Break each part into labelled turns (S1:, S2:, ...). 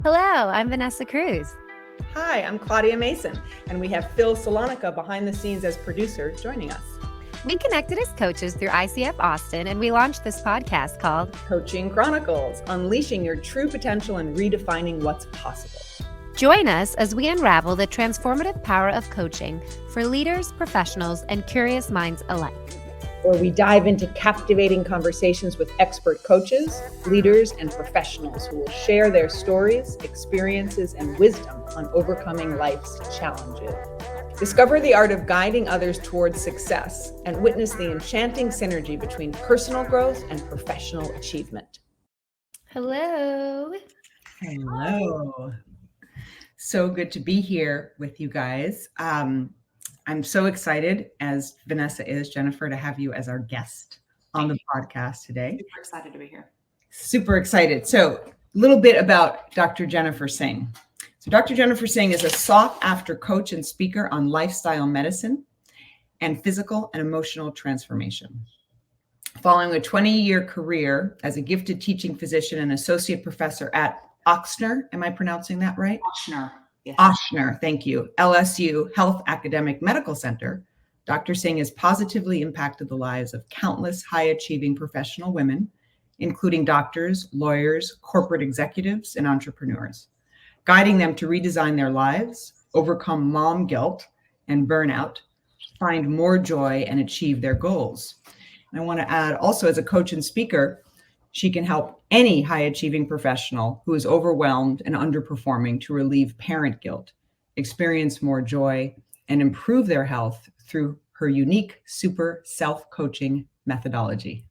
S1: Hello, I'm Vanessa Cruz.
S2: Hi, I'm Claudia Mason, and we have Phil Salonica behind the scenes as producer joining us.
S1: We connected as coaches through ICF Austin, and we launched this podcast called
S2: Coaching Chronicles, unleashing your true potential and redefining what's possible.
S1: Join us as we unravel the transformative power of coaching for leaders, professionals, and curious minds alike.
S2: Where we dive into captivating conversations with expert coaches, leaders, and professionals who will share their stories, experiences, and wisdom on overcoming life's challenges. Discover the art of guiding others towards success and witness the enchanting synergy between personal growth and professional achievement.
S1: Hello.
S3: Hello. So good to be here with you guys. I'm so excited, as Vanessa is, Jennifer, to have you as our guest on the podcast today.
S4: Super excited to be here.
S3: Super excited. So a little bit about Dr. Jennifer Singh. So Dr. Jennifer Singh is a sought-after coach and speaker on lifestyle medicine and physical and emotional transformation. Following a 20-year career as a gifted teaching physician and associate professor at Ochsner, am I pronouncing that right?
S4: Ochsner. Yes.
S3: Ochsner, thank you. LSU Health Academic Medical Center, Dr. Singh has positively impacted the lives of countless high-achieving professional women, including doctors, lawyers, corporate executives, and entrepreneurs, guiding them to redesign their lives, overcome mom guilt and burnout, find more joy, and achieve their goals. And I want to add also, as a coach and speaker, she can help any high-achieving professional who is overwhelmed and underperforming to relieve parent guilt, experience more joy, and improve their health through her unique super self-coaching methodology.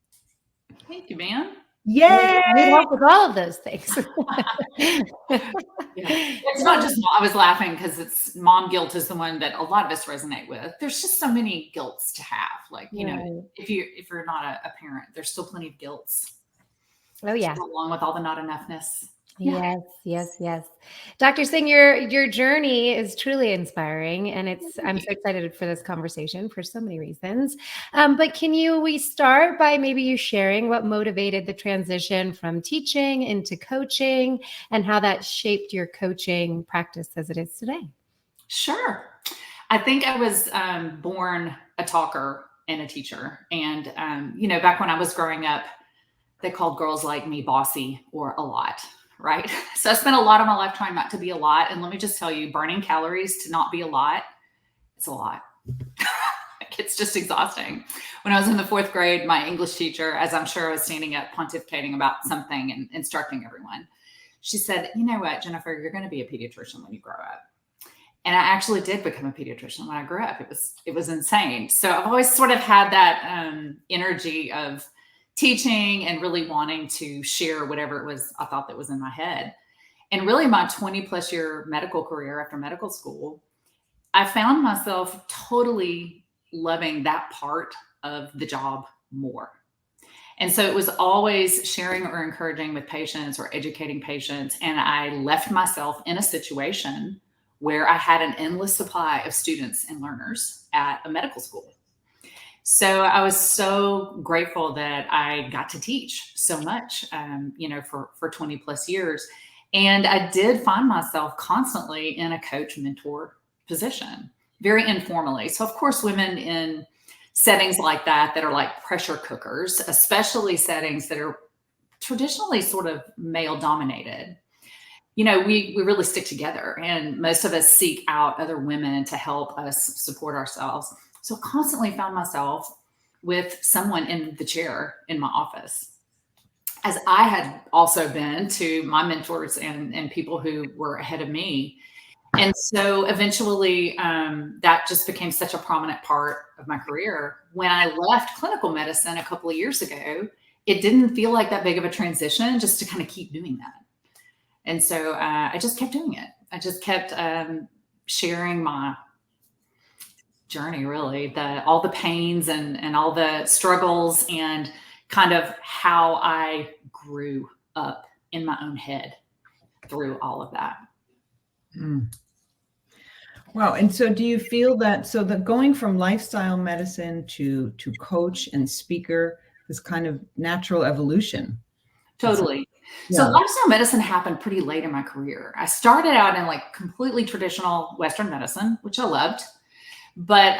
S4: Thank you, man.
S3: Yay!
S1: We help with all of those things.
S4: It's not just, I was laughing because it's mom guilt is the one that a lot of us resonate with. There's just so many guilts to have. Like, you know, if you're not a parent, there's still plenty of guilts.
S1: Oh, yeah.
S4: Along with all the not enoughness.
S1: Yes. Dr. Singh, your journey is truly inspiring, and I'm so excited for this conversation for so many reasons. But we start by maybe you sharing what motivated the transition from teaching into coaching and how that shaped your coaching practice as it is today?
S4: Sure. I think I was born a talker and a teacher. And, back when I was growing up, they called girls like me bossy or a lot, right? So I spent a lot of my life trying not to be a lot. And let me just tell you, burning calories to not be a lot, it's a lot. It's just exhausting. When I was in the 4th grade, my English teacher, as I'm sure I was standing up pontificating about something and instructing everyone, she said, you know what, Jennifer, you're going to be a pediatrician when you grow up. And I actually did become a pediatrician when I grew up. It was insane. So I've always sort of had that energy of teaching and really wanting to share whatever it was I thought that was in my head. And really my 20 plus year medical career after medical school, I found myself totally loving that part of the job more. And so it was always sharing or encouraging with patients or educating patients. And I left myself in a situation where I had an endless supply of students and learners at a medical school. So I was so grateful that I got to teach so much, for 20 plus years. And I did find myself constantly in a coach mentor position, very informally. So of course, women in settings like that are like pressure cookers, especially settings that are traditionally sort of male dominated. We really stick together, and most of us seek out other women to help us support ourselves. So I constantly found myself with someone in the chair in my office, as I had also been to my mentors and people who were ahead of me. And so eventually that just became such a prominent part of my career. When I left clinical medicine a couple of years ago, it didn't feel like that big of a transition just to kind of keep doing that. And so I just kept doing it. I just kept sharing my journey, really, all the pains and all the struggles and kind of how I grew up in my own head through all of that.
S3: Wow. And so do you feel that, so the going from lifestyle medicine to coach and speaker, this kind of natural evolution?
S4: Totally. So
S3: Yeah.
S4: lifestyle medicine happened pretty late in my career. I started out in like completely traditional Western medicine, which I loved, but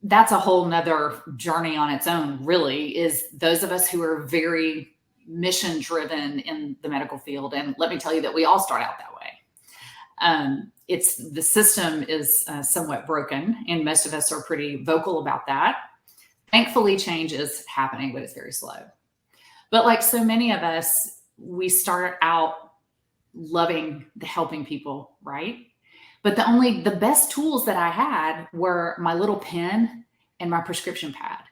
S4: that's a whole nother journey on its own, really, is those of us who are very mission driven in the medical field. And let me tell you that we all start out that way. It's the system is somewhat broken, and most of us are pretty vocal about that. Thankfully, change is happening, but it's very slow. But like so many of us, we start out loving the helping people, right? But the best tools that I had were my little pen and my prescription pad.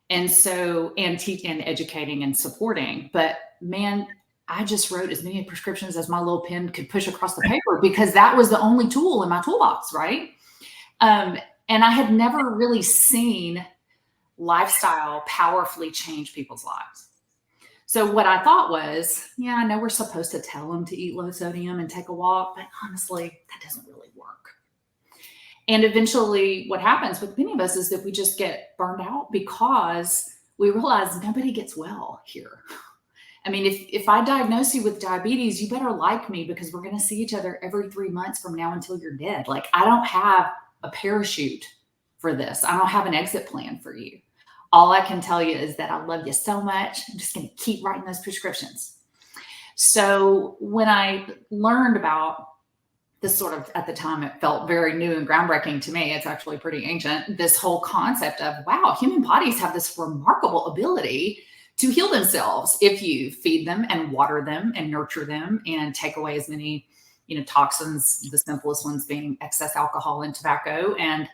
S4: And so, and educating and supporting. But man, I just wrote as many prescriptions as my little pen could push across the paper, because that was the only tool in my toolbox, right? And I had never really seen lifestyle powerfully change people's lives. So what I thought was, yeah, I know we're supposed to tell them to eat low sodium and take a walk, but honestly, that doesn't really work. And eventually what happens with many of us is that we just get burned out because we realize nobody gets well here. I mean, if I diagnose you with diabetes, you better like me, because we're going to see each other every 3 months from now until you're dead. Like, I don't have a parachute for this. I don't have an exit plan for you. All I can tell you is that I love you so much. I'm just going to keep writing those prescriptions. So when I learned about this sort of, at the time, it felt very new and groundbreaking to me. It's actually pretty ancient. This whole concept of, wow, human bodies have this remarkable ability to heal themselves if you feed them and water them and nurture them and take away as many, toxins, the simplest ones being excess alcohol and tobacco. And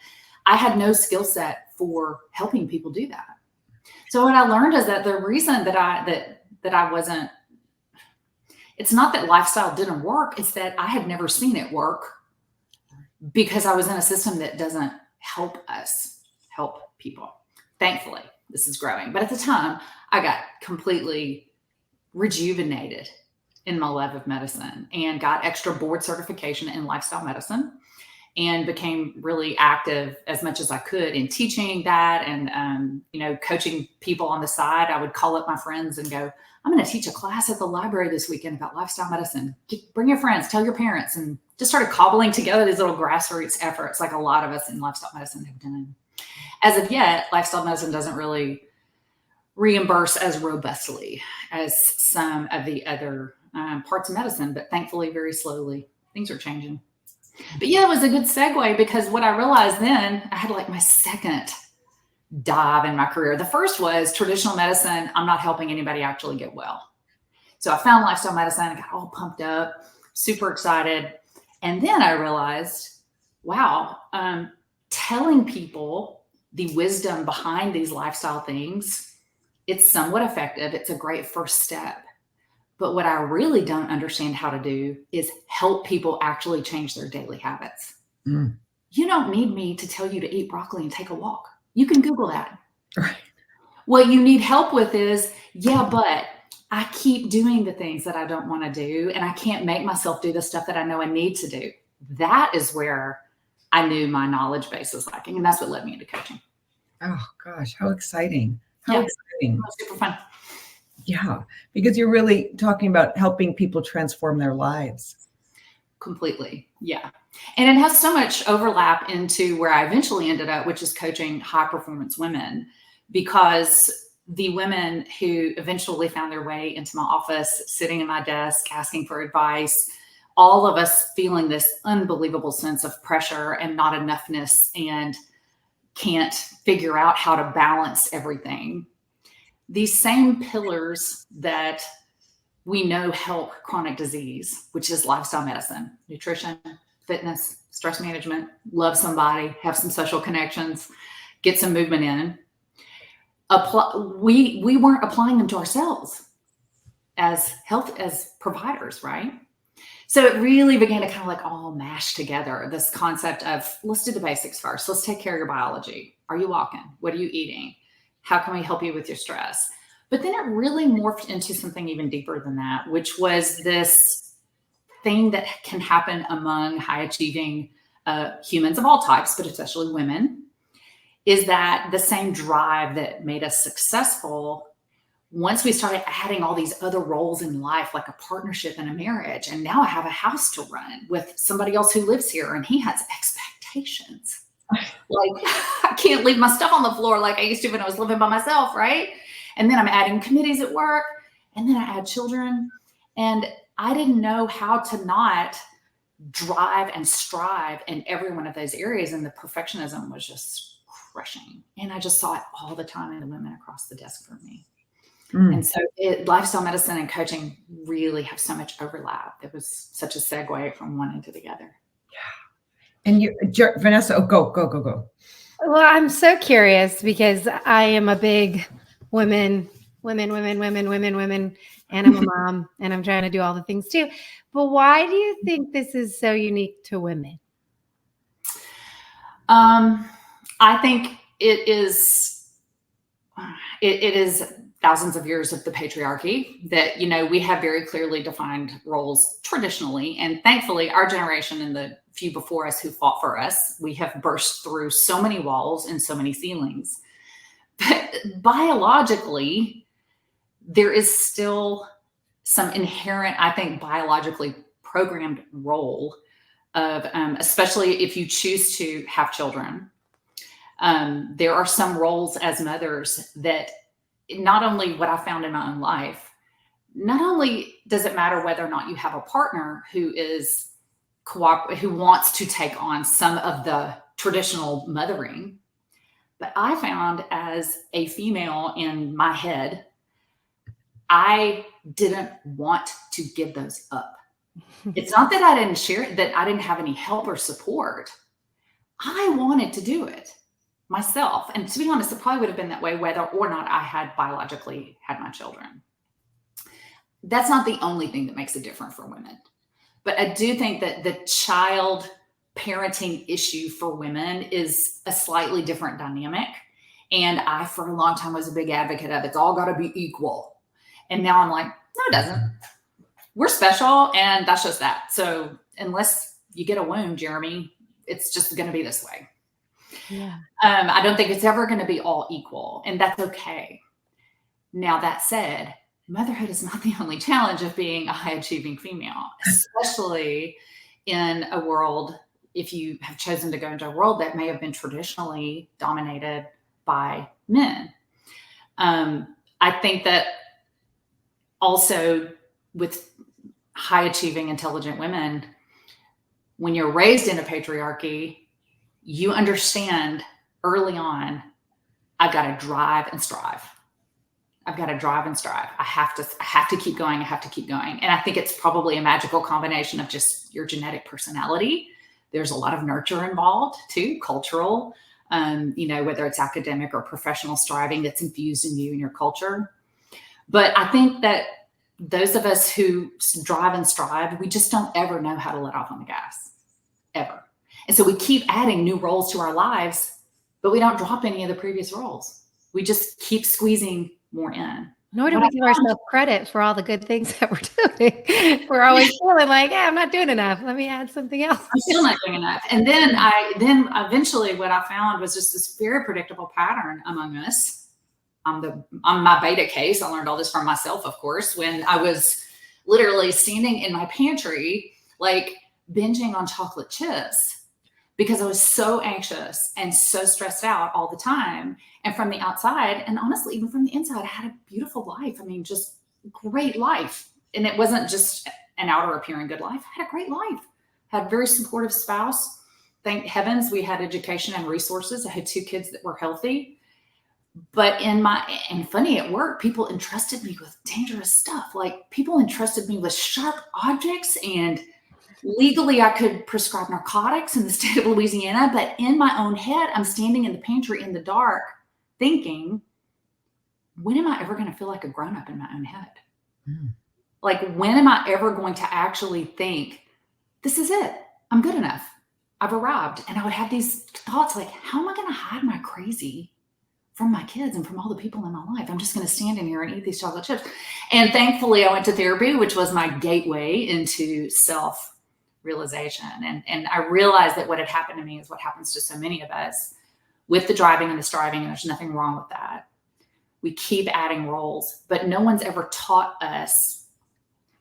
S4: I had no skill set for helping people do that. So what I learned is that the reason that I wasn't, it's not that lifestyle didn't work, it's that I had never seen it work, because I was in a system that doesn't help us help people. Thankfully, this is growing. But at the time, I got completely rejuvenated in my love of medicine and got extra board certification in lifestyle medicine, and became really active as much as I could in teaching that and, coaching people on the side. I would call up my friends and go, I'm going to teach a class at the library this weekend about lifestyle medicine. Bring your friends, tell your parents, and just started cobbling together these little grassroots efforts like a lot of us in lifestyle medicine have done. As of yet, lifestyle medicine doesn't really reimburse as robustly as some of the other parts of medicine, but thankfully, very slowly, things are changing. But yeah, it was a good segue, because what I realized then, I had like my second dive in my career. The first was traditional medicine. I'm not helping anybody actually get well. So I found lifestyle medicine. I got all pumped up, super excited. And then I realized, wow, telling people the wisdom behind these lifestyle things, it's somewhat effective. It's a great first step. But what I really don't understand how to do is help people actually change their daily habits.
S3: Mm.
S4: You don't need me to tell you to eat broccoli and take a walk. You can Google that.
S3: Right.
S4: What you need help with is, but I keep doing the things that I don't want to do, and I can't make myself do the stuff that I know I need to do. That is where I knew my knowledge base was lacking, and that's what led me into coaching.
S3: Oh gosh, how exciting. How exciting.
S4: It was super fun.
S3: Yeah, because you're really talking about helping people transform their lives.
S4: Completely. Yeah. And it has so much overlap into where I eventually ended up, which is coaching high performance women, because the women who eventually found their way into my office, sitting at my desk, asking for advice, all of us feeling this unbelievable sense of pressure and not enoughness and can't figure out how to balance everything. These same pillars that we know help chronic disease, which is lifestyle medicine, nutrition, fitness, stress management, love somebody, have some social connections, get some movement in. We weren't applying them to ourselves as providers, right? So it really began to kind of like all mash together, this concept of, let's do the basics first. Let's take care of your biology. Are you walking? What are you eating? How can we help you with your stress? But then it really morphed into something even deeper than that, which was this thing that can happen among high achieving humans of all types, but especially women, is that the same drive that made us successful once we started adding all these other roles in life, like a partnership and a marriage, and now I have a house to run with somebody else who lives here and he has expectations. Like, I can't leave my stuff on the floor like I used to when I was living by myself, right? And then I'm adding committees at work, and then I add children. And I didn't know how to not drive and strive in every one of those areas. And the perfectionism was crushing. And I just saw it all the time in the women across the desk for me. And so lifestyle medicine and coaching really have so much overlap. It was such a segue from one into the other.
S3: Yeah. And you, Vanessa, go.
S1: Well, I'm so curious because I am a big women, and I'm a mom, and I'm trying to do all the things too. But why do you think this is so unique to women?
S4: I think it is thousands of years of the patriarchy that, we have very clearly defined roles traditionally. And thankfully, our generation and the few before us who fought for us, we have burst through so many walls and so many ceilings. But biologically, there is still some inherent, I think, biologically programmed role of, especially if you choose to have children, there are some roles as mothers that not only what I found in my own life, not only does it matter whether or not you have a partner who is who wants to take on some of the traditional mothering, but I found as a female in my head, I didn't want to give those up. It's not that I didn't share it, that I didn't have any help or support. I wanted to do it myself. And to be honest, it probably would have been that way whether or not I had biologically had my children. That's not the only thing that makes it different for women. But I do think that the child parenting issue for women is a slightly different dynamic. And I, for a long time, was a big advocate of it's all got to be equal. And now I'm like, no, it doesn't. We're special, and that's just that. So unless you get a wound, Jeremy, it's just going to be this way.
S1: Yeah.
S4: I don't think it's ever going to be all equal, and that's okay. Now, that said, motherhood is not the only challenge of being a high-achieving female, especially in a world, if you have chosen to go into a world that may have been traditionally dominated by men. I think that also with high-achieving, intelligent women, when you're raised in a patriarchy, you understand early on, I've got to drive and strive. I've got to drive and strive. I have to keep going. I have to keep going. And I think it's probably a magical combination of just your genetic personality. There's a lot of nurture involved too, cultural, whether it's academic or professional striving that's infused in you and your culture. But I think that those of us who drive and strive, we just don't ever know how to let off on the gas, ever. And so we keep adding new roles to our lives, but we don't drop any of the previous roles. We just keep squeezing more in.
S1: Nor do we give ourselves credit for all the good things that we're doing. We're always feeling like, I'm not doing enough. Let me add something else.
S4: I'm still not doing enough. And then eventually what I found was just this very predictable pattern among us. On my beta case, I learned all this from myself, of course, when I was literally standing in my pantry, like binging on chocolate chips because I was so anxious and so stressed out all the time. And from the outside, and honestly, even from the inside, I had a beautiful life. I mean, just great life. And it wasn't just an outer appearing good life. I had a great life. Had a very supportive spouse. Thank heavens we had education and resources. I had 2 kids that were healthy. But and funny at work, people entrusted me with dangerous stuff. Like people entrusted me with sharp objects, and legally I could prescribe narcotics in the state of Louisiana. But in my own head, I'm standing in the pantry in the dark thinking, when am I ever going to feel like a grown-up in my own head? Like, when am I ever going to actually think, this is it. I'm good enough. I've arrived. And I would have these thoughts like, how am I going to hide my crazy from my kids and from all the people in my life? I'm just going to stand in here and eat these chocolate chips. And thankfully I went to therapy, which was my gateway into self-realization. And I realized that what had happened to me is what happens to so many of us with the driving and the striving. And there's nothing wrong with that. We keep adding roles, but no one's ever taught us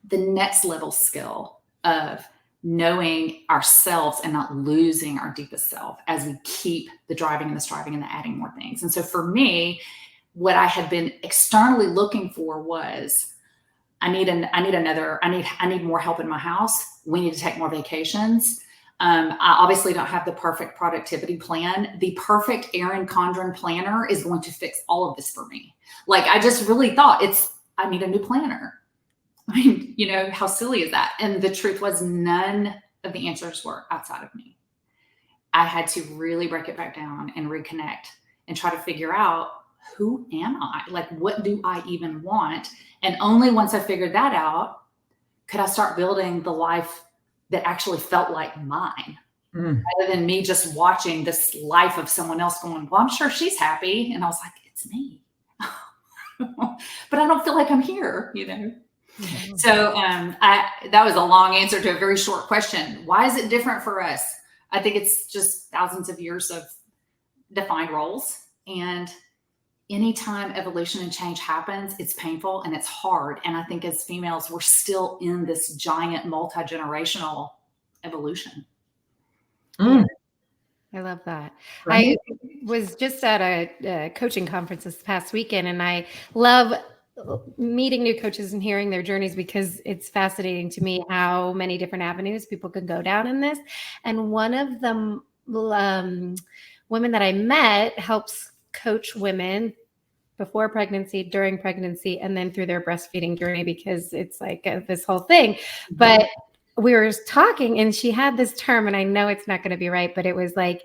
S4: the next level skill of knowing ourselves and not losing our deepest self as we keep the driving and the striving and the adding more things. And so for me, what I had been externally looking for was, I need more help in my house. We need to take more vacations. I obviously don't have the perfect productivity plan. The perfect Erin Condren planner is going to fix all of this for me. Like, I just really thought I need a new planner. I mean, you know, how silly is that? And the truth was, none of the answers were outside of me. I had to really break it back down and reconnect and try to figure out, who am I? Like, what do I even want? And only once I figured that out, could I start building the life that actually felt like mine, rather than me just watching this life of someone else going, well, I'm sure she's happy. And I was like, it's me. But I don't feel like I'm here, you know? Mm-hmm. So that was a long answer to a very short question. Why is it different for us? I think it's just thousands of years of defined roles. And anytime evolution and change happens, it's painful and it's hard. And I think as females, we're still in this giant multi-generational evolution.
S1: I love that. Right? I was just at a coaching conference this past weekend, and I love meeting new coaches and hearing their journeys, because it's fascinating to me how many different avenues people can go down in this. And one of the women that I met helps coach women before pregnancy, during pregnancy, and then through their breastfeeding journey, because it's like this whole thing. But we were talking, and she had this term, and I know it's not going to be right, but it was like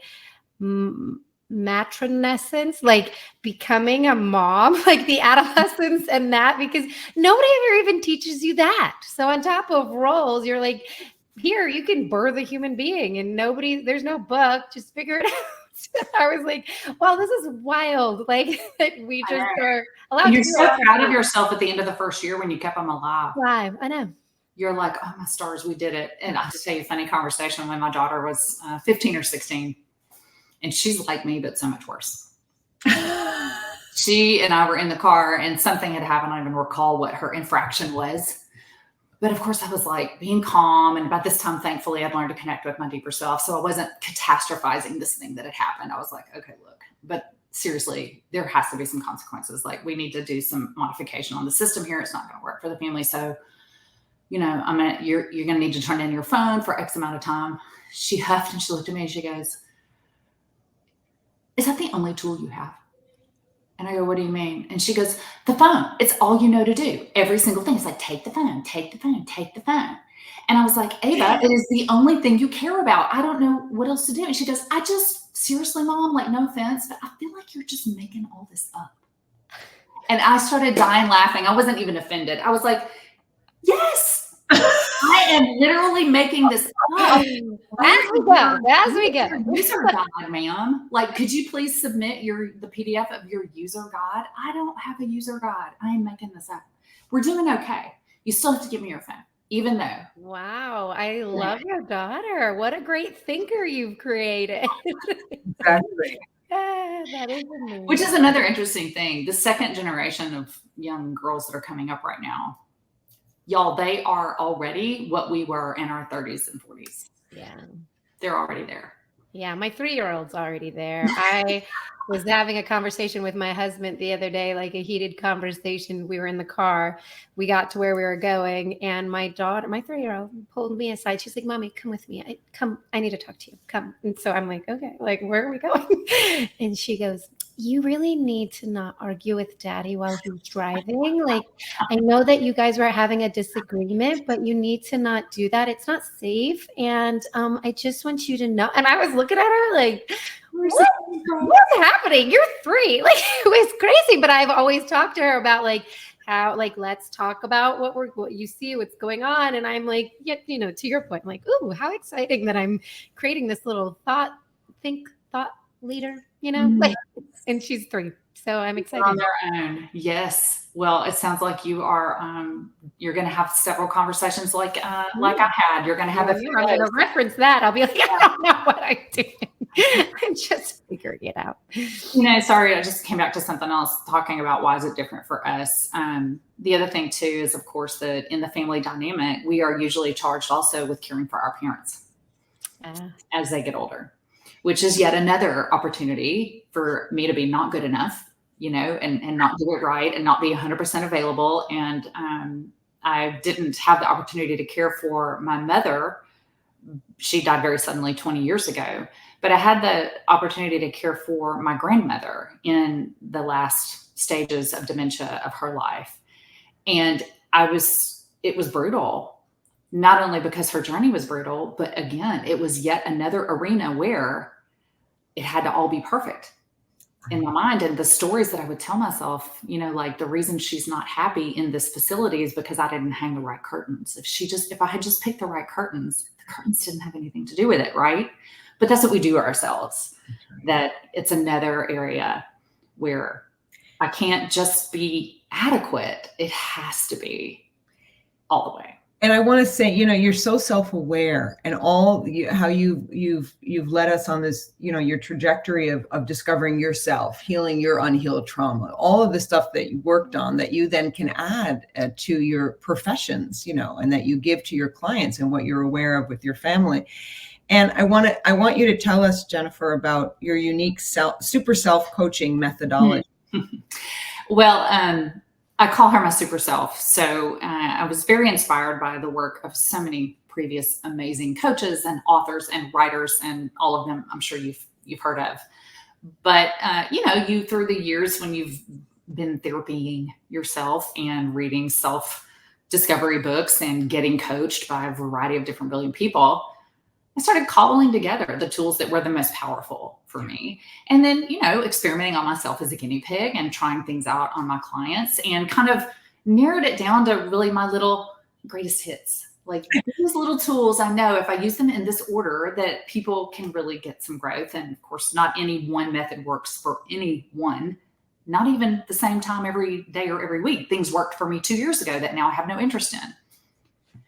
S1: matronescence, like becoming a mom, like the adolescence and that, because nobody ever even teaches you that. So on top of roles, you're like, here, you can birth a human being, and there's no book, just figure it out. I was like, wow, this is wild. Like, we just are allowed
S4: You're
S1: to
S4: so proud of yourself at the end of the first year when you kept them alive.
S1: Alive, I know.
S4: You're like, oh, my stars, we did it. And I'll just tell you a funny conversation when my daughter was 15 or 16. And she's like me, but so much worse. She and I were in the car, and something had happened. I don't even recall what her infraction was. But of course, I was like being calm. And by this time, thankfully, I'd learned to connect with my deeper self. So I wasn't catastrophizing this thing that had happened. I was like, okay, look, but seriously, there has to be some consequences. Like, we need to do some modification on the system here. It's not going to work for the family. So, you know, you're going to need to turn in your phone for X amount of time. She huffed and she looked at me and she goes, is that the only tool you have? And I go, what do you mean? And she goes, the phone. It's all you know to do. Every single thing. It's like, take the phone, take the phone, take the phone. And I was like, Ava, it is the only thing you care about. I don't know what else to do. And she goes, seriously, Mom, like, no offense, but I feel like you're just making all this up. And I started dying laughing. I wasn't even offended. I was like, yes, I am literally making this up.
S1: As we go.
S4: User guide, ma'am. Like, could you please submit the PDF of your user guide? I don't have a user guide. I am making this up. We're doing okay. You still have to give me your phone, even though.
S1: Wow. I love your daughter. What a great thinker you've created.
S3: Exactly.
S1: That is amazing.
S4: Which is another interesting thing. The second generation of young girls that are coming up right now, y'all, they are already what we were in our 30s and 40s.
S1: Yeah.
S4: They're already there.
S1: Yeah, my 3-year-old's already there. I was having a conversation with my husband the other day, like a heated conversation. We were in the car. We got to where we were going, and my daughter, my 3-year-old, pulled me aside. She's like, Mommy, come with me. I need to talk to you. Come. And so I'm like, okay, like, where are we going? And she goes, you really need to not argue with Daddy while he's driving. Like, I know that you guys were having a disagreement, but you need to not do that. It's not safe. And I just want you to know. And I was looking at her like, what's happening? You're 3. Like, it was crazy. But I've always talked to her about like how, like, let's talk about what you see, what's going on. And I'm like, yeah, you know, to your point, I'm like, ooh, how exciting that I'm creating this little thought leader, you know, like, and she's 3. So I'm excited.
S4: On their own. Yes. Well, it sounds like you are, you're going to have several conversations like I had. You're going to have
S1: I'm going to reference that. I'll be like, I don't know what I'm doing. I'm just figuring it out.
S4: Sorry, I just came back to something else, talking about why is it different for us. The other thing too is, of course, that in the family dynamic, we are usually charged also with caring for our parents as they get older, which is yet another opportunity for me to be not good enough, and not do it right and not be 100% available. And I didn't have the opportunity to care for my mother. She died very suddenly 20 years ago, but I had the opportunity to care for my grandmother in the last stages of dementia of her life. And it was brutal, not only because her journey was brutal, but again, it was yet another arena where it had to all be perfect in my mind. And the stories that I would tell myself, like the reason she's not happy in this facility is because I didn't hang the right curtains. If I had just picked the right curtains, the curtains didn't have anything to do with it. Right. But that's what we do ourselves. That it's another area where I can't just be adequate. It has to be all the way.
S3: And I want to say, you're so self-aware, and how you've led us on this, your trajectory of discovering yourself, healing your unhealed trauma, all of the stuff that you worked on that you then can add to your professions, and that you give to your clients and what you're aware of with your family. And I want you to tell us, Jennifer, about your unique super self-coaching methodology.
S4: Well, I call her my super self. So I was very inspired by the work of so many previous amazing coaches and authors and writers, and all of them I'm sure you've heard of. But you through the years when you've been therapying yourself and reading self-discovery books and getting coached by a variety of different brilliant people, I started cobbling together the tools that were the most powerful for me. And then, experimenting on myself as a guinea pig and trying things out on my clients, and kind of narrowed it down to really my little greatest hits. Like these little tools, I know if I use them in this order that people can really get some growth. And of course, not any one method works for anyone, not even the same time every day or every week. Things worked for me 2 years ago that now I have no interest in.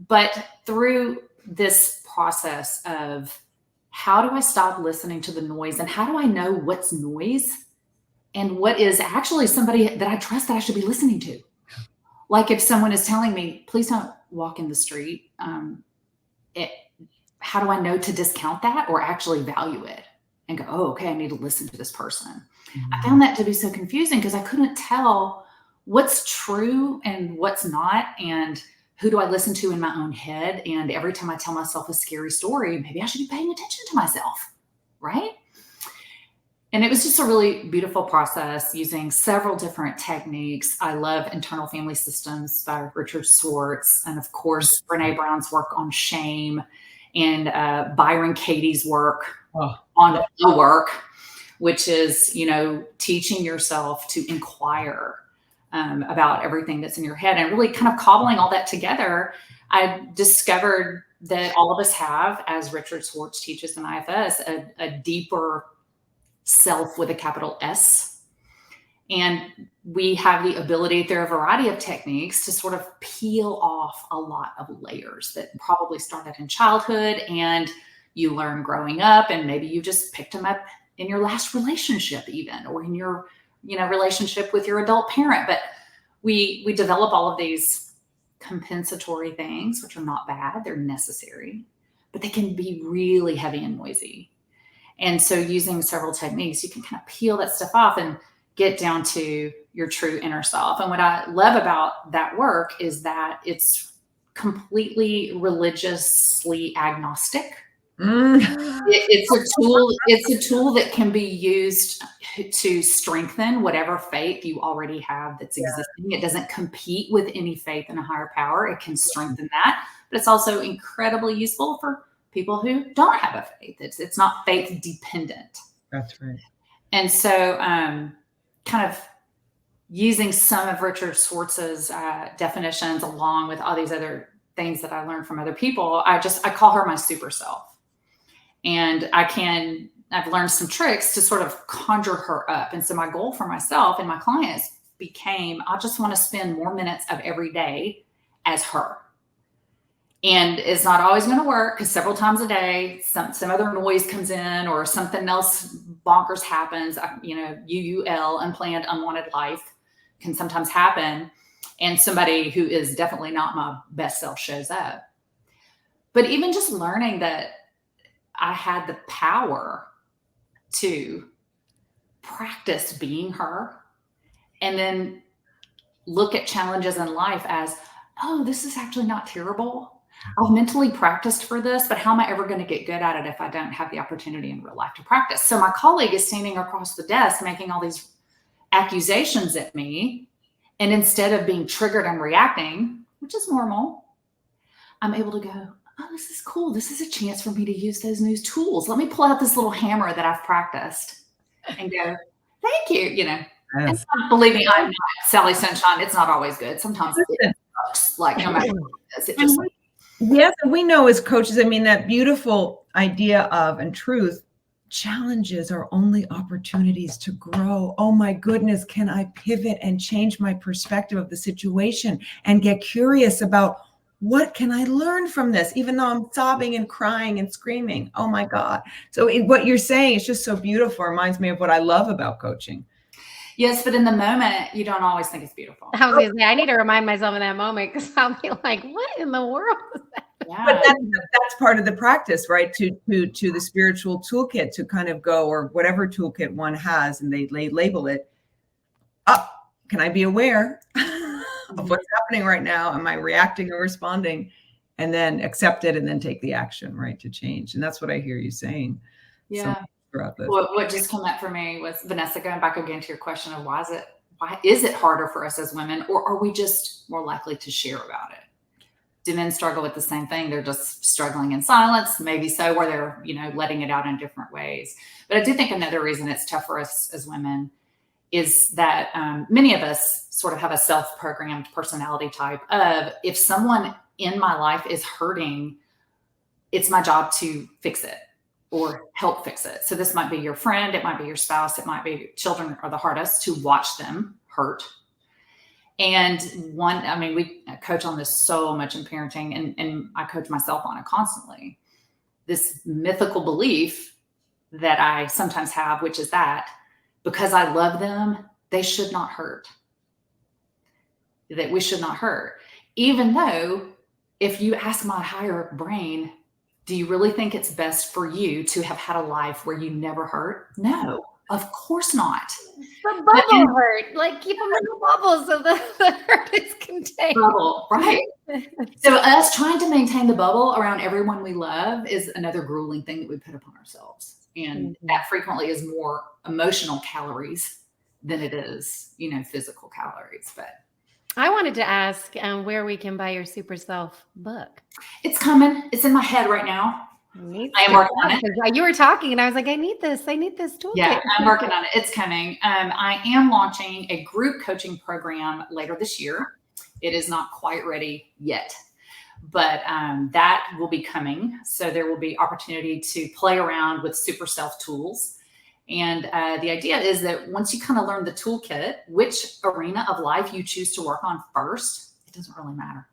S4: But through this process of how do I stop listening to the noise, and how do I know what's noise and what is actually somebody that I trust that I should be listening to? Like if someone is telling me, please don't walk in the street, how do I know to discount that or actually value it and go, oh, okay, I need to listen to this person. Mm-hmm. I found that to be so confusing because I couldn't tell what's true and what's not, and who do I listen to in my own head? And every time I tell myself a scary story, maybe I should be paying attention to myself, right? And it was just a really beautiful process using several different techniques. I love Internal Family Systems by Richard Swartz. And of course, Brene Brown's work on shame, and Byron Katie's work on the work, which is, teaching yourself to inquire about everything that's in your head, and really kind of cobbling all that together. I discovered that all of us have, as Richard Swartz teaches in IFS, a deeper self with a capital S. And we have the ability through a variety of techniques to sort of peel off a lot of layers that probably started in childhood and you learn growing up, and maybe you just picked them up in your last relationship even, or in your relationship with your adult parent. But we develop all of these compensatory things, which are not bad. They're necessary, but they can be really heavy and noisy. And so using several techniques, you can kind of peel that stuff off and get down to your true inner self. And what I love about that work is that it's completely religiously agnostic. It's a tool. It's a tool that can be used to strengthen whatever faith you already have that's existing. It doesn't compete with any faith in a higher power. It can strengthen that, but it's also incredibly useful for people who don't have a faith. It's not faith dependent.
S3: That's right.
S4: And so, kind of using some of Richard Swartz's definitions along with all these other things that I learned from other people, I call her my super self. And I've learned some tricks to sort of conjure her up. And so my goal for myself and my clients became, I just want to spend more minutes of every day as her. And it's not always going to work because several times a day, some other noise comes in or something else bonkers happens. UUL, unplanned, unwanted life can sometimes happen. And somebody who is definitely not my best self shows up. But even just learning that I had the power to practice being her and then look at challenges in life as, oh, this is actually not terrible. I've mentally practiced for this, but how am I ever going to get good at it if I don't have the opportunity in real life to practice? So my colleague is standing across the desk making all these accusations at me. And instead of being triggered and reacting, which is normal, I'm able to go, oh, this is cool. This is a chance for me to use those new tools. Let me pull out this little hammer that I've practiced and go, thank you.
S3: Yes.
S4: And believe me, I'm not Sally Sunshine. It's not always good. Sometimes it sucks, like no matter what it is. It just
S3: Yes, and we know as coaches, I mean, that beautiful idea of and truth, challenges are only opportunities to grow. Oh my goodness, can I pivot and change my perspective of the situation and get curious about what can I learn from this, even though I'm sobbing and crying and screaming? Oh my God. So what you're saying is just so beautiful. It reminds me of what I love about coaching.
S4: Yes, but in the moment, you don't always think it's beautiful.
S1: I was going to say, I need to remind myself in that moment because I'll be like, what in the world is that?
S4: Yeah.
S3: But that's part of the practice, right? To the spiritual toolkit to kind of go, or whatever toolkit one has, and they label it. Oh, can I be aware of what's happening right now? Am I reacting or responding? And then accept it and then take the action, right, to change. And that's what I hear you saying.
S4: Yeah.
S3: So throughout this.
S4: What just came up for me was, Vanessa, going back again to your question of why is it harder for us as women, or are we just more likely to share about it? Do men struggle with the same thing? They're just struggling in silence, maybe so, or they're, letting it out in different ways. But I do think another reason it's tough for us as women is that many of us sort of have a self-programmed personality type of, if someone in my life is hurting, it's my job to fix it or help fix it. So this might be your friend, it might be your spouse, it might be children are the hardest to watch them hurt. And we coach on this so much in parenting, and I coach myself on it constantly. This mythical belief that I sometimes have, which is that because I love them, they should not hurt. That we should not hurt. Even though if you ask my higher brain, do you really think it's best for you to have had a life where you never hurt? No, of course not.
S1: The bubble hurt. Like keep them in the bubble so the hurt is contained.
S4: Bubble, right? So us trying to maintain the bubble around everyone we love is another grueling thing that we put upon ourselves. And that frequently is more emotional calories than it is, physical calories. But
S1: I wanted to ask where we can buy your Super Self book.
S4: It's coming. It's in my head right now. I am working on it.
S1: You were talking and I was like, I need this toolkit.
S4: Yeah, I'm working on it. It's coming. I am launching a group coaching program later this year. It is not quite ready yet, but that will be coming. So there will be opportunity to play around with Super Self tools. And the idea is that once you kind of learn the toolkit, which arena of life you choose to work on first, it doesn't really matter.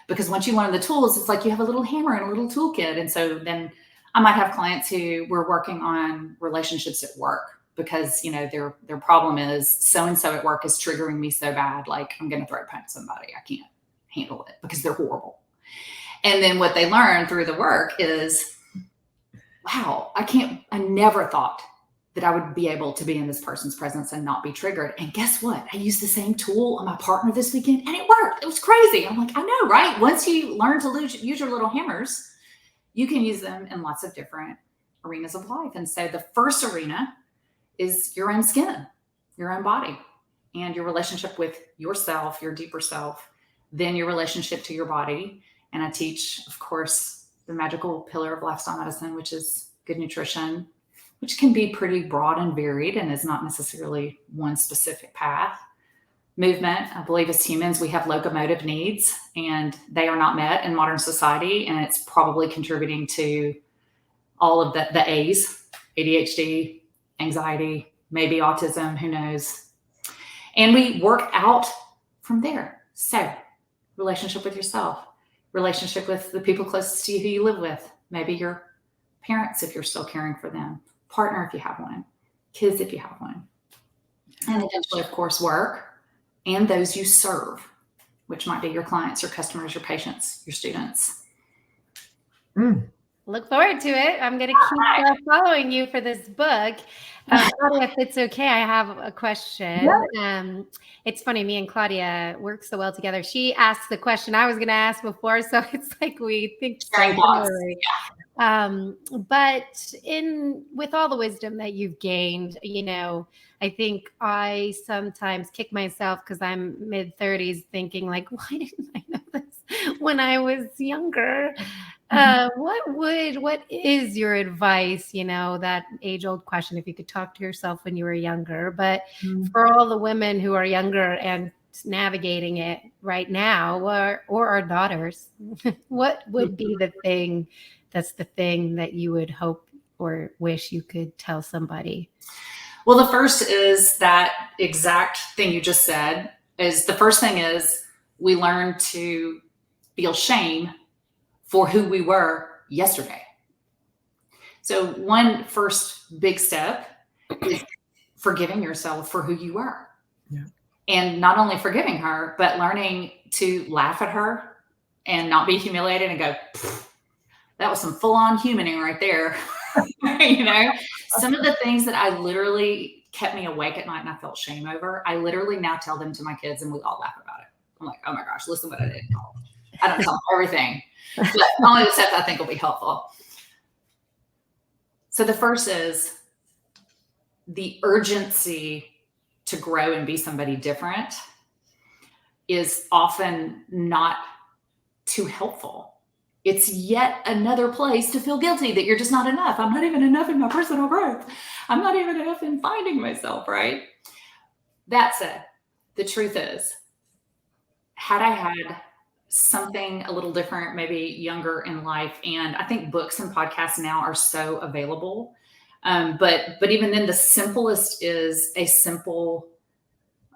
S4: Because once you learn the tools, it's like you have a little hammer and a little toolkit. And so then I might have clients who we're working on relationships at work because, their problem is so-and-so at work is triggering me so bad. Like I'm going to throat punch somebody. I can't handle it because they're horrible. And then what they learn through the work is, wow, I never thought that I would be able to be in this person's presence and not be triggered. And guess what? I used the same tool on my partner this weekend and it worked. It was crazy. I'm like, I know, right? Once you learn to use your little hammers, you can use them in lots of different arenas of life. And so the first arena is your own skin, your own body, and your relationship with yourself, your deeper self, then your relationship to your body. And I teach, of course, the magical pillar of lifestyle medicine, which is good nutrition, which can be pretty broad and varied and is not necessarily one specific path. Movement, I believe as humans, we have locomotive needs and they are not met in modern society. And it's probably contributing to all of the A's, ADHD, anxiety, maybe autism, who knows. And we work out from there. So relationship with yourself, relationship with the people closest to you who you live with, maybe your parents if you're still caring for them, partner if you have one, kids if you have one, and eventually, of course, work and those you serve, which might be your clients, your customers, your patients, your students.
S1: Look forward to it. I'm going to keep following you for this book. Claudia, if it's okay, I have a question.
S3: Yeah.
S1: It's funny, me and Claudia work so well together. She asked the question I was going to ask before, so it's like we think so similarly. But with all the wisdom that you've gained, I think I sometimes kick myself because I'm mid-30s thinking like, why didn't I know this when I was younger? What is your advice? That age-old question, if you could talk to yourself when you were younger, but for all the women who are younger and navigating it right now, or our daughters, what would be the thing that you would hope or wish you could tell somebody?
S4: Well, the first is that exact thing you just said. The first thing is we learn to feel shame for who we were yesterday. So one first big step is forgiving yourself for who you were.
S3: Yeah.
S4: And not only forgiving her, but learning to laugh at her and not be humiliated and go, that was some full-on humaning right there. Some of the things that I literally kept me awake at night and I felt shame over, I literally now tell them to my kids and we all laugh about it. I'm like, oh my gosh, listen what I did. I don't tell them everything, but only the steps I think will be helpful. So the first is the urgency to grow and be somebody different is often not too helpful. It's yet another place to feel guilty that you're just not enough. I'm not even enough in my personal growth. I'm not even enough in finding myself, right? That said, the truth is, had I had something a little different, maybe younger in life, and I think books and podcasts now are so available. But even then, the simplest is a simple,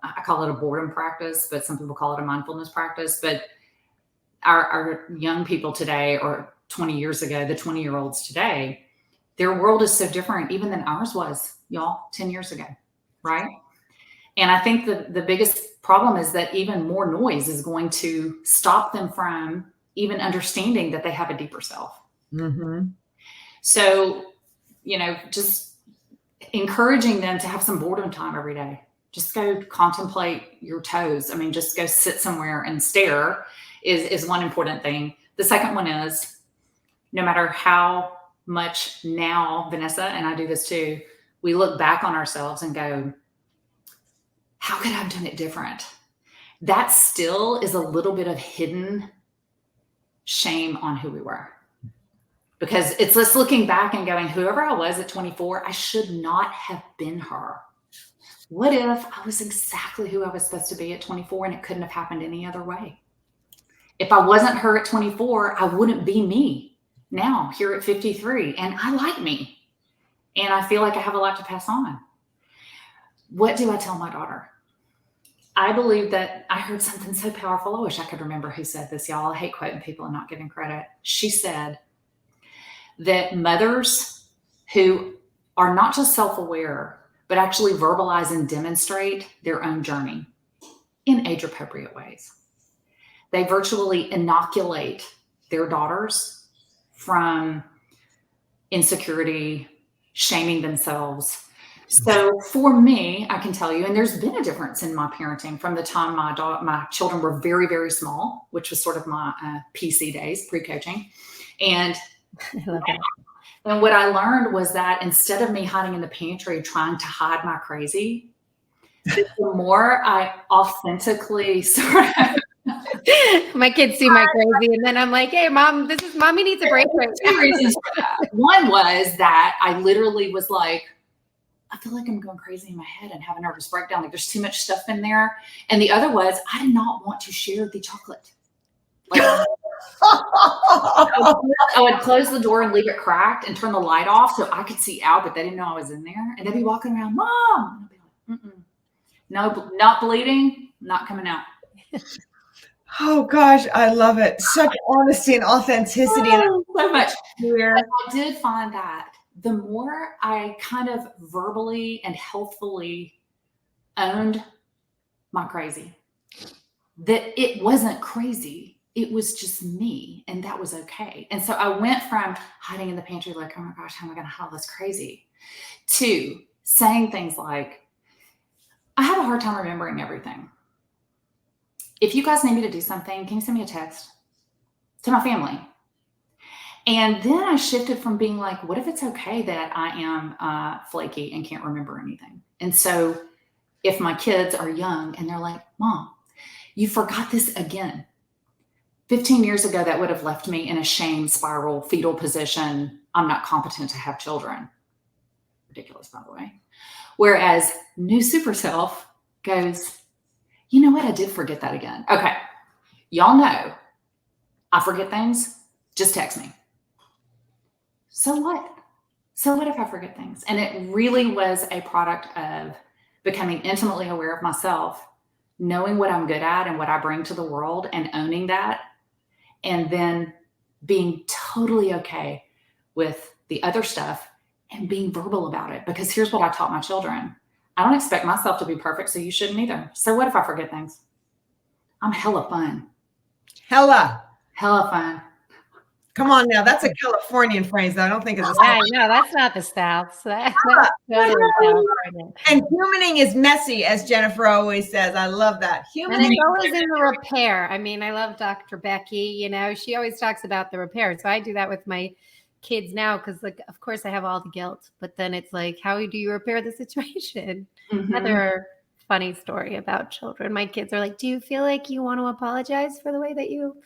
S4: I call it a boredom practice, but some people call it a mindfulness practice. But our young people today, or 20 years ago, the 20-year-olds today, their world is so different even than ours was, y'all, 10 years ago, right? And I think the biggest problem is that even more noise is going to stop them from even understanding that they have a deeper self.
S3: Mm-hmm.
S4: So, just encouraging them to have some boredom time every day. Just go contemplate your toes. I mean, just go sit somewhere and stare is one important thing. The second one is, no matter how much now, Vanessa, and I do this too, we look back on ourselves and go, how could I have done it different? That still is a little bit of hidden shame on who we were. Because it's just looking back and going, whoever I was at 24, I should not have been her. What if I was exactly who I was supposed to be at 24 and it couldn't have happened any other way? If I wasn't her at 24, I wouldn't be me now here at 53. And I like me. And I feel like I have a lot to pass on. What do I tell my daughter? I believe that I heard something so powerful. I wish I could remember who said this, y'all. I hate quoting people and not giving credit. She said that mothers who are not just self-aware, but actually verbalize and demonstrate their own journey in age-appropriate ways. They virtually inoculate their daughters from insecurity, shaming themselves. So for me, I can tell you, and there's been a difference in my parenting from the time my children were very, very small, which was sort of my PC days, pre-coaching. And
S1: I love that.
S4: And what I learned was that instead of me hiding in the pantry trying to hide my crazy, the more I authentically sort of
S1: my kids see my crazy, and then I'm like, hey, mom, mommy needs a break right now.
S4: 2 reasons for that. One was that I literally was like, I feel like I'm going crazy in my head and have a nervous breakdown. Like there's too much stuff in there. And the other was I did not want to share the chocolate. Like I would close the door and leave it cracked and turn the light off so I could see out, but they didn't know I was in there. And they'd be walking around, Mom. And I'd be like, no, not bleeding, not coming out.
S3: Oh gosh, I love it. Such honesty and authenticity.
S4: Oh, so much.
S3: Here.
S4: I did find that the more I kind of verbally and healthfully owned my crazy, that it wasn't crazy. It was just me, and that was okay. And so I went from hiding in the pantry like, oh my gosh, how am I going to hide this crazy, to saying things like, I have a hard time remembering everything. If you guys need me to do something, can you send me a text to my family? And then I shifted from being like, what if it's okay that I am flaky and can't remember anything? And so if my kids are young and they're like, Mom, you forgot this again. 15 years ago, that would have left me in a shame spiral, fetal position. I'm not competent to have children. Ridiculous, by the way. Whereas new super self goes, you know what? I did forget that again. Okay. Y'all know I forget things. Just text me. So what? So what if I forget things? And it really was a product of becoming intimately aware of myself, knowing what I'm good at and what I bring to the world and owning that. And then being totally okay with the other stuff and being verbal about it. Because here's what I taught my children. I don't expect myself to be perfect, so you shouldn't either. So what if I forget things? I'm hella fun.
S3: Hella
S4: fun.
S3: Come on now. That's a Californian phrase. I don't think it's a
S1: Yeah, no, that's not the South. So that's totally California.
S3: And humaning is messy, as Jennifer always says. I love that.
S1: And it's always in the repair. I mean, I love Dr. Becky, she always talks about the repair. So I do that with my kids now because, like, of course I have all the guilt, but then it's like, how do you repair the situation?
S4: Mm-hmm.
S1: Another funny story about children. My kids are like, do you feel like you want to apologize for the way that you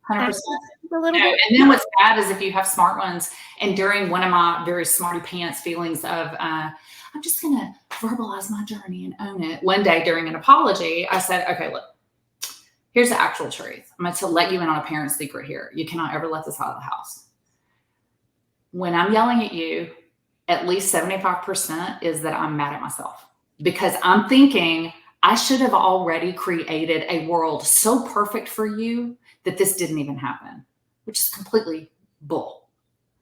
S4: 100%.
S1: A little bit?
S4: And then what's bad is if you have smart ones, and during one of my very smarty pants feelings of, I'm just going to verbalize my journey and own it. One day during an apology, I said, okay, look, here's the actual truth. I'm going to let you in on a parent secret here. You cannot ever let this out of the house. When I'm yelling at you, at least 75% is that I'm mad at myself because I'm thinking I should have already created a world so perfect for you that this didn't even happen, which is completely bull.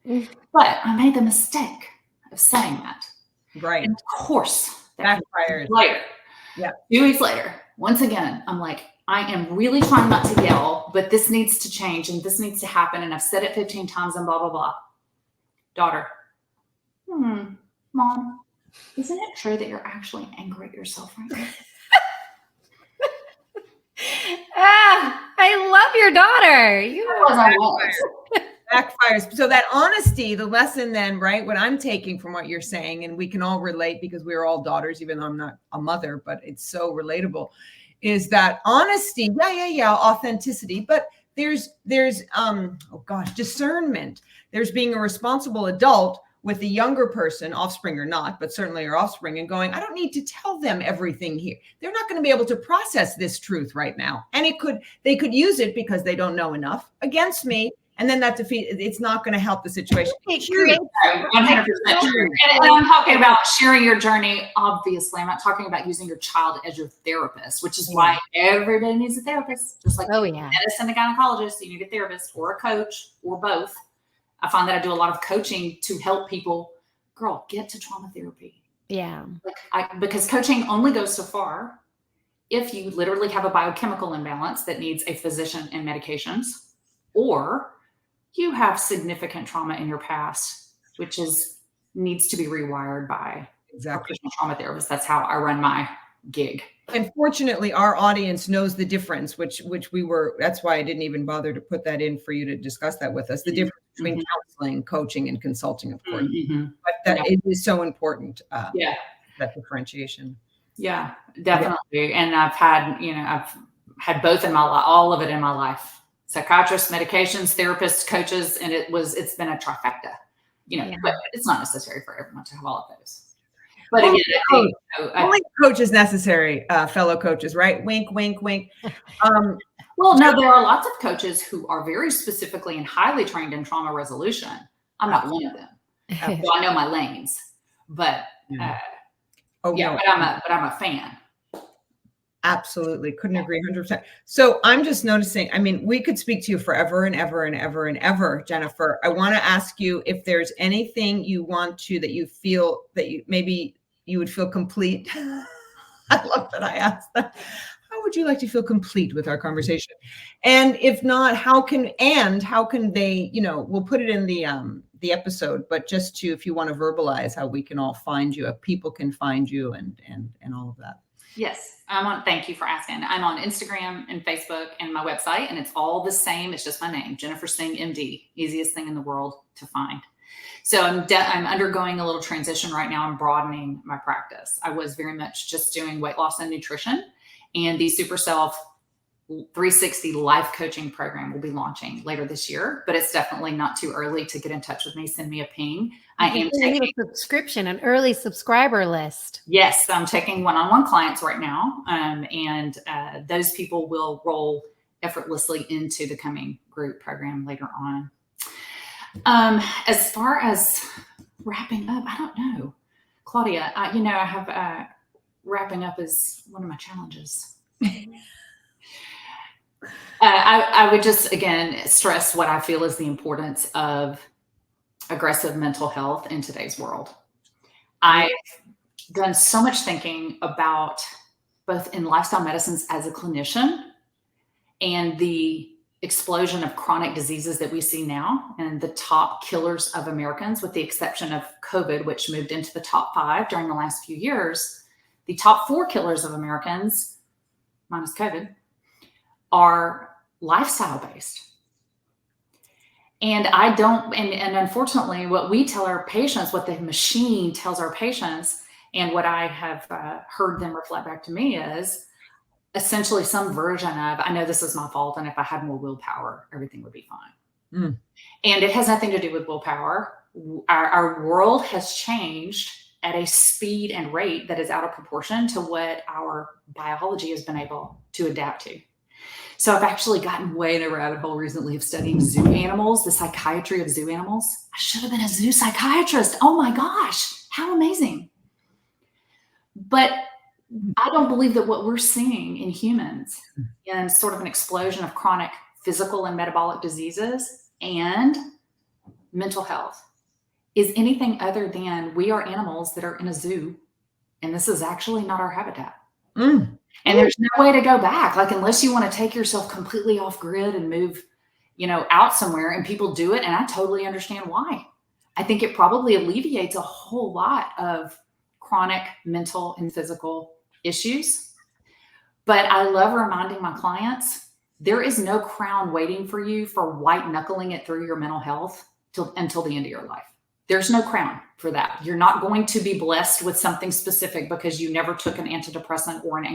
S4: But I made the mistake of saying that.
S3: Right.
S4: And of course,
S3: that backfired.
S4: Later.
S3: Yeah.
S4: 2 weeks later, once again, I'm like, I am really trying not to yell, but this needs to change and this needs to happen. And I've said it 15 times and blah, blah, blah. Daughter, Mom, isn't it true that you're actually angry at yourself right now?
S1: I love your daughter.
S3: Backfires. So that honesty, the lesson then, right? What I'm taking from what you're saying, and we can all relate because we're all daughters, even though I'm not a mother, but it's so relatable, is that honesty, authenticity, but there's discernment. There's being a responsible adult with a younger person, offspring or not, but certainly your offspring, and going, I don't need to tell them everything here. They're not going to be able to process this truth right now. And they could use it because they don't know enough against me. And then it's not going to help the situation.
S4: 100% true. And I'm talking about sharing your journey. Obviously, I'm not talking about using your child as your therapist, which is why everybody needs a therapist. Just like medicine, a gynecologist, you need a therapist or a coach or both. I find that I do a lot of coaching to help people, get to trauma therapy.
S1: Yeah.
S4: Because coaching only goes so far if you literally have a biochemical imbalance that needs a physician and medications, or you have significant trauma in your past, which needs to be rewired by a professional trauma therapist. That's how I run my gig.
S3: And fortunately, our audience knows the difference, that's why I didn't even bother to put that in for you to discuss that with us, the difference between counseling, coaching, and consulting, of course. But that it is so important, that differentiation.
S4: Yeah, definitely. And I've had both in my life, all of it in my life. Psychiatrists, medications, therapists, coaches, and it's been a trifecta, but it's not necessary for everyone to have all of those. But again,
S3: only coach is necessary, fellow coaches, right? Wink, wink, wink.
S4: Well, no, there are lots of coaches who are very specifically and highly trained in trauma resolution. I'm not one of them. So I know my lanes, but but I'm a fan.
S3: Absolutely. Couldn't agree 100%. So I'm just noticing, I mean, we could speak to you forever and ever and ever and ever, Jennifer. I want to ask you if there's anything you want to, that you feel that maybe you would feel complete. I love that I asked that. How would you like to feel complete with our conversation? And if not, how can they, we'll put it in the episode, but just to, if you want to verbalize how we can all find you, if people can find you and all of that.
S4: Yes, thank you for asking. I'm on Instagram and Facebook and my website, and it's all the same. It's just my name, Jennifer Singh, MD, easiest thing in the world to find. So I'm undergoing a little transition right now. I'm broadening my practice. I was very much just doing weight loss and nutrition, and the Super Self 360 life coaching program will be launching later this year, but it's definitely not too early to get in touch with me. Send me a ping. I am taking
S1: a subscription, an early subscriber list.
S4: Yes, I'm taking one-on-one clients right now. And those people will roll effortlessly into the coming group program later on. As far as wrapping up, I don't know, Claudia, I have wrapping up is one of my challenges. I would just, again, stress what I feel is the importance of aggressive mental health in today's world. I've done so much thinking about both in lifestyle medicines as a clinician and the explosion of chronic diseases that we see now, and the top killers of Americans, with the exception of COVID, which moved into the top 5 during the last few years. The top 4 killers of Americans, minus COVID, are lifestyle based. And and unfortunately, what we tell our patients, what the machine tells our patients, and what I have heard them reflect back to me is essentially some version of, I know this is my fault, and if I had more willpower, everything would be fine. Mm. And it has nothing to do with willpower. Our world has changed at a speed and rate that is out of proportion to what our biology has been able to adapt to. So I've actually gotten way in a rabbit hole recently of studying zoo animals, the psychiatry of zoo animals. I should have been a zoo psychiatrist. Oh my gosh, how amazing. But I don't believe that what we're seeing in humans in sort of an explosion of chronic physical and metabolic diseases and mental health is anything other than we are animals that are in a zoo, and this is actually not our habitat. Mm. And there's no way to go back. Like, unless you want to take yourself completely off grid and move, out somewhere, and people do it. And I totally understand why. I think it probably alleviates a whole lot of chronic mental and physical issues. But I love reminding my clients, there is no crown waiting for you for white knuckling it through your mental health until the end of your life. There's no crown for that. You're not going to be blessed with something specific because you never took an antidepressant or an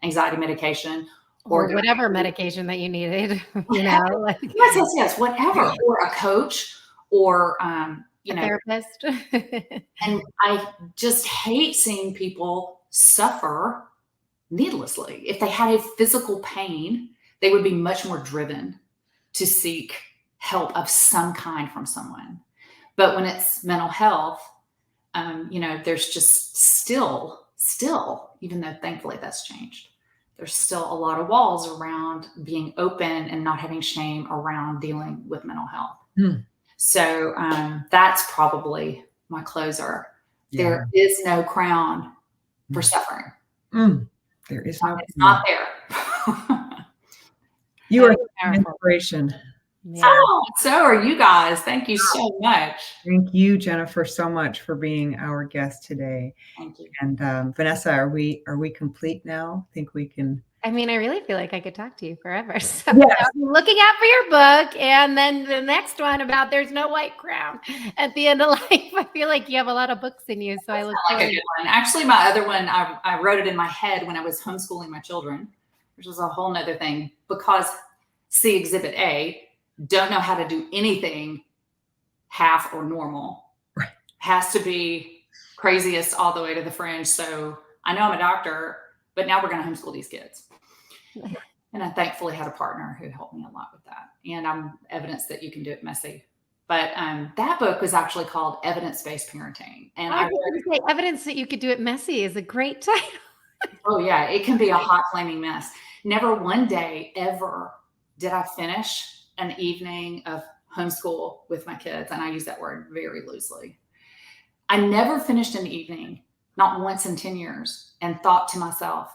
S4: anxiety medication
S1: or whatever medication that you needed,
S4: Yes, whatever, or a coach or, a
S1: therapist.
S4: And I just hate seeing people suffer needlessly. If they had a physical pain, they would be much more driven to seek help of some kind from someone. But when it's mental health, there's just still, even though thankfully that's changed, there's still a lot of walls around being open and not having shame around dealing with mental health. Mm. So that's probably my closer. Yeah. There is no crown for suffering.
S3: Mm. There is no.
S4: It's not there.
S3: You are an inspiration.
S4: Yeah. Oh, so are you guys. Thank you so much.
S3: Thank you, Jennifer, so much for being our guest today.
S4: Thank you.
S3: And Vanessa, are we complete now? I think we can.
S1: I mean, I really feel like I could talk to you forever. So yes. I'm looking out for your book, and then the next one about there's no white crown at the end of life. I feel like you have a lot of books in you, so I look forward.
S4: Like a good one. Actually, my other one, I wrote it in my head when I was homeschooling my children, which was a whole nother thing, because see Exhibit A, don't know how to do anything half or normal.
S3: Right.
S4: Has to be craziest all the way to the fringe. So I know I'm a doctor, but now we're going to homeschool these kids. And I thankfully had a partner who helped me a lot with that. And I'm evidence that you can do it messy. But that book was actually called Evidence-Based Parenting. And
S1: I was going to say evidence that you could do it messy is a great title.
S4: Oh yeah, it can be a hot flaming mess. Never one day ever did I finish an evening of homeschool with my kids. And I use that word very loosely. I never finished an evening, not once in 10 years, and thought to myself,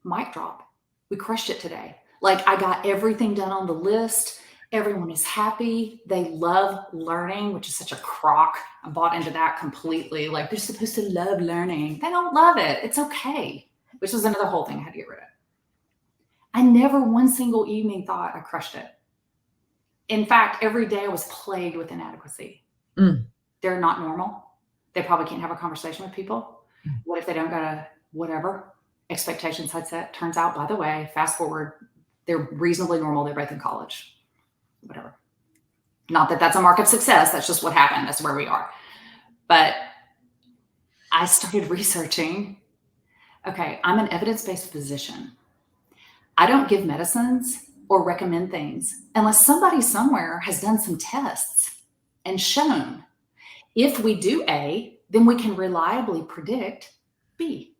S4: mic drop. We crushed it today. Like I got everything done on the list. Everyone is happy. They love learning, which is such a crock. I bought into that completely. Like they're supposed to love learning. They don't love it. It's okay, which was another whole thing I had to get rid of. I never one single evening thought I crushed it. In fact, every day I was plagued with inadequacy. They're not normal. They probably can't have a conversation with people. What if they don't go to whatever expectations I'd set? Turns out, by the way, fast forward, they're reasonably normal. They're both in college, whatever. Not that that's a mark of success. That's just what happened. That's where we are. But I started researching. Okay, I'm an evidence-based physician. I don't give medicines or recommend things unless somebody somewhere has done some tests and shown if we do A, then we can reliably predict B.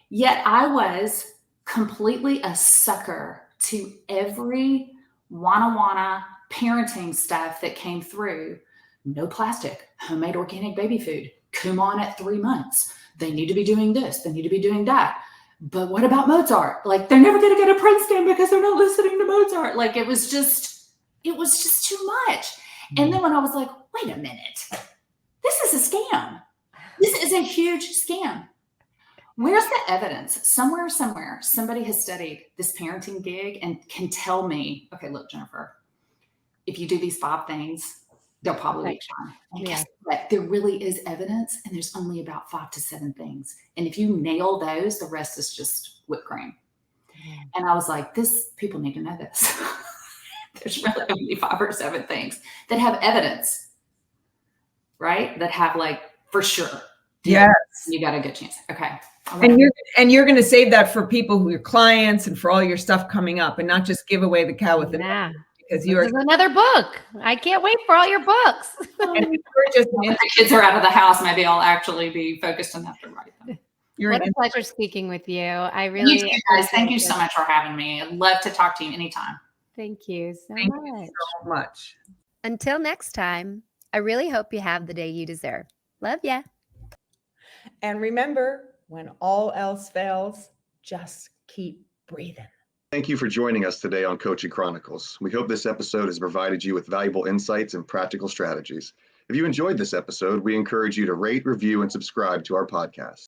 S4: Yet I was completely a sucker to every wanna parenting stuff that came through. No plastic, homemade organic baby food, Kumon at 3 months. They need to be doing this. They need to be doing that. But what about Mozart? Like they're never going to go to Princeton because they're not listening to Mozart. Like it was just too much. And then when I was like, wait a minute, this is a scam. This is a huge scam. Where's the evidence? Somewhere, somebody has studied this parenting gig and can tell me, okay, look, Jennifer, if you do these 5 things, they'll probably be fine. And guess what? There really is evidence, and there's only about 5 to 7 things. And if you nail those, the rest is just whipped cream. And I was like, people need to know this. There's really only 5 or 7 things that have evidence, right? That have like, for sure.
S3: Yes.
S4: You got a good chance. Okay.
S3: And you're going to save that for people who are clients and for all your stuff coming up, and not just give away the cow with the milk. Because
S1: this is another book. I can't wait for all your books.
S4: And the kids are out of the house. Maybe I'll actually be focused enough to write them.
S1: What a pleasure speaking with you. I really
S4: you guys. Thank you so much for having me. I'd love to talk to you anytime.
S1: Thank you so
S3: much.
S5: Until next time, I really hope you have the day you deserve. Love ya.
S2: And remember, when all else fails, just keep breathing.
S6: Thank you for joining us today on Coaching Chronicles. We hope this episode has provided you with valuable insights and practical strategies. If you enjoyed this episode, we encourage you to rate, review, and subscribe to our podcast.